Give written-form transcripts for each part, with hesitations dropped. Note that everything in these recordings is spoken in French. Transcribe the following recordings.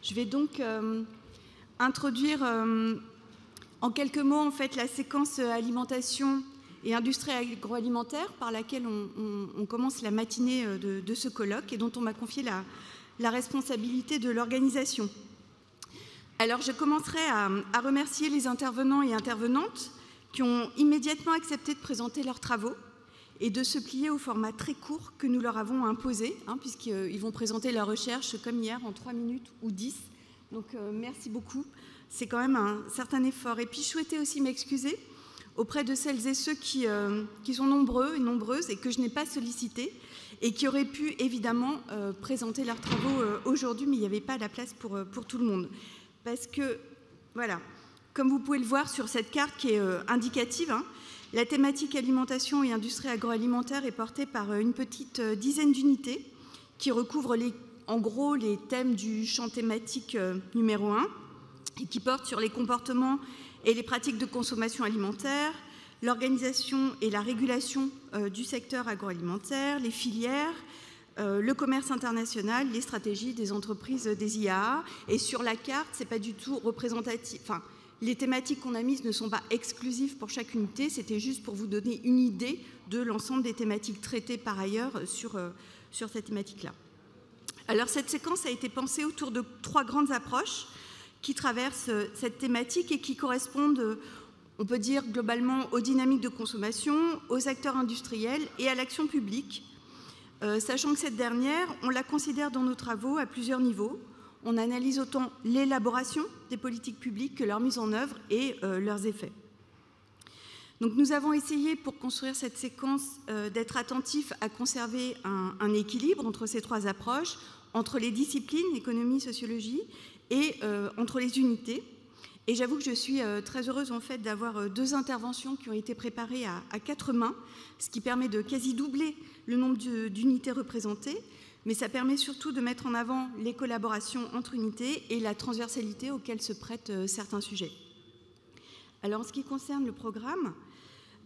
Je vais donc introduire en quelques mots en fait, la séquence alimentation et industrie agroalimentaire par laquelle on commence la matinée de ce colloque et dont on m'a confié la responsabilité de l'organisation. Alors je commencerai à remercier les intervenants et intervenantes qui ont immédiatement accepté de présenter leurs travaux et de se plier au format très court que nous leur avons imposé, puisqu'ils vont présenter leur recherche comme hier en 3 minutes ou 10. Donc merci beaucoup, c'est quand même un certain effort. Et puis je souhaitais aussi m'excuser auprès de celles et ceux qui sont nombreux et nombreuses et que je n'ai pas sollicités et qui auraient pu évidemment présenter leurs travaux aujourd'hui, mais il n'y avait pas la place pour tout le monde. Parce que, voilà, comme vous pouvez le voir sur cette carte qui est indicative, la thématique alimentation et industrie agroalimentaire est portée par une petite dizaine d'unités qui recouvrent en gros les thèmes du champ thématique numéro 1 et qui portent sur les comportements et les pratiques de consommation alimentaire, l'organisation et la régulation du secteur agroalimentaire, les filières, le commerce international, les stratégies des entreprises des IAA. Et sur la carte, ce n'est pas du tout représentatif. Enfin, les thématiques qu'on a mises ne sont pas exclusives pour chaque unité, c'était juste pour vous donner une idée de l'ensemble des thématiques traitées par ailleurs sur cette thématique-là. Alors cette séquence a été pensée autour de 3 grandes approches qui traversent cette thématique et qui correspondent, on peut dire globalement, aux dynamiques de consommation, aux acteurs industriels et à l'action publique, sachant que cette dernière, on la considère dans nos travaux à plusieurs niveaux. On analyse autant l'élaboration des politiques publiques que leur mise en œuvre et leurs effets. Donc nous avons essayé, pour construire cette séquence, d'être attentifs à conserver un équilibre entre ces 3 approches, entre les disciplines, économie, sociologie, et entre les unités. Et j'avoue que je suis très heureuse en fait d'avoir 2 interventions qui ont été préparées à 4 mains, ce qui permet de quasi doubler le nombre d'unités représentées. Mais ça permet surtout de mettre en avant les collaborations entre unités et la transversalité auxquelles se prêtent certains sujets. Alors, en ce qui concerne le programme,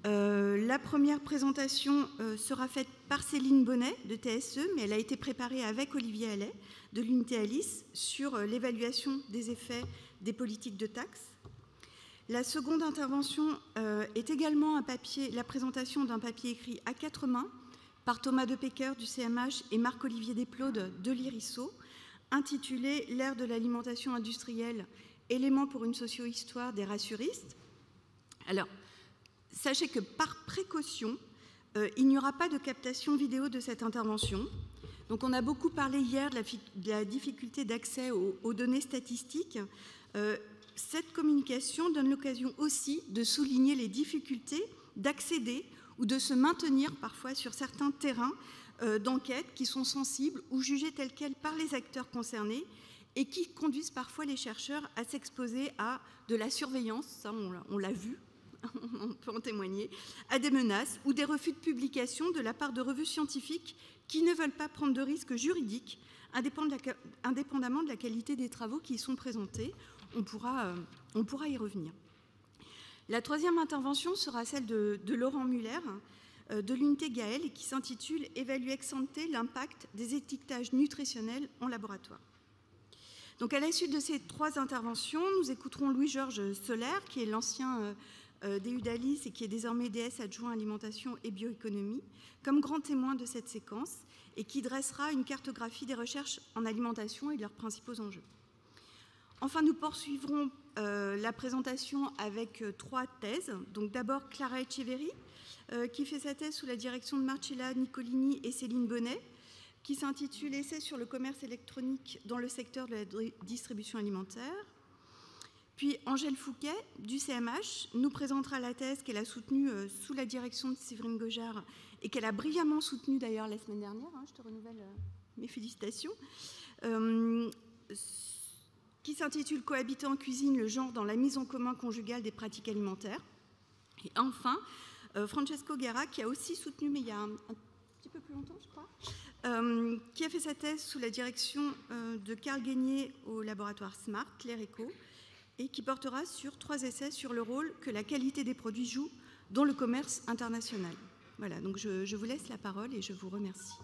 la première présentation sera faite par Céline Bonnet de TSE, mais elle a été préparée avec Olivier Allais de l'unité Alice sur l'évaluation des effets des politiques de taxes. La seconde intervention est également la présentation d'un papier écrit à 4 mains par Thomas Depecker du CMH et Marc-Olivier Desplaudes de l'IRISO, intitulé « L'ère de l'alimentation industrielle, éléments pour une socio-histoire des rassuristes ». Alors, sachez que par précaution, il n'y aura pas de captation vidéo de cette intervention. Donc on a beaucoup parlé hier de la difficulté d'accès aux données statistiques. Cette communication donne l'occasion aussi de souligner les difficultés d'accéder ou de se maintenir parfois sur certains terrains d'enquête qui sont sensibles ou jugés tels quels par les acteurs concernés et qui conduisent parfois les chercheurs à s'exposer à de la surveillance, ça on l'a vu, on peut en témoigner, à des menaces ou des refus de publication de la part de revues scientifiques qui ne veulent pas prendre de risques juridiques indépendamment de la qualité des travaux qui y sont présentés. On pourra y revenir. La troisième intervention sera celle de Laurent Muller, de l'unité Gaël, qui s'intitule « Évaluer ex ante l'impact des étiquetages nutritionnels en laboratoire ». Donc, à la suite de ces 3 interventions, nous écouterons Louis-Georges Soler, qui est l'ancien DU d'Alice et qui est désormais DS adjoint alimentation et bioéconomie, comme grand témoin de cette séquence et qui dressera une cartographie des recherches en alimentation et de leurs principaux enjeux. Enfin, nous poursuivrons la présentation avec 3 thèses. Donc d'abord Clara Etcheverry, qui fait sa thèse sous la direction de Marcella Nicolini et Céline Bonnet, qui s'intitule « Essai sur le commerce électronique dans le secteur de la distribution alimentaire ». Puis Angèle Fouquet, du CMH, nous présentera la thèse qu'elle a soutenue sous la direction de Séverine Gojard et qu'elle a brillamment soutenue d'ailleurs la semaine dernière. Je te renouvelle mes félicitations. Qui s'intitule « Cohabiter en cuisine, le genre dans la mise en commun conjugale des pratiques alimentaires ». Et enfin, Francesco Guerra, qui a aussi soutenu, mais il y a un petit peu plus longtemps, je crois, qui a fait sa thèse sous la direction de Carl Guénier au laboratoire SMART, l'ERECO, et qui portera sur 3 essais sur le rôle que la qualité des produits joue dans le commerce international. Voilà, donc je vous laisse la parole et je vous remercie.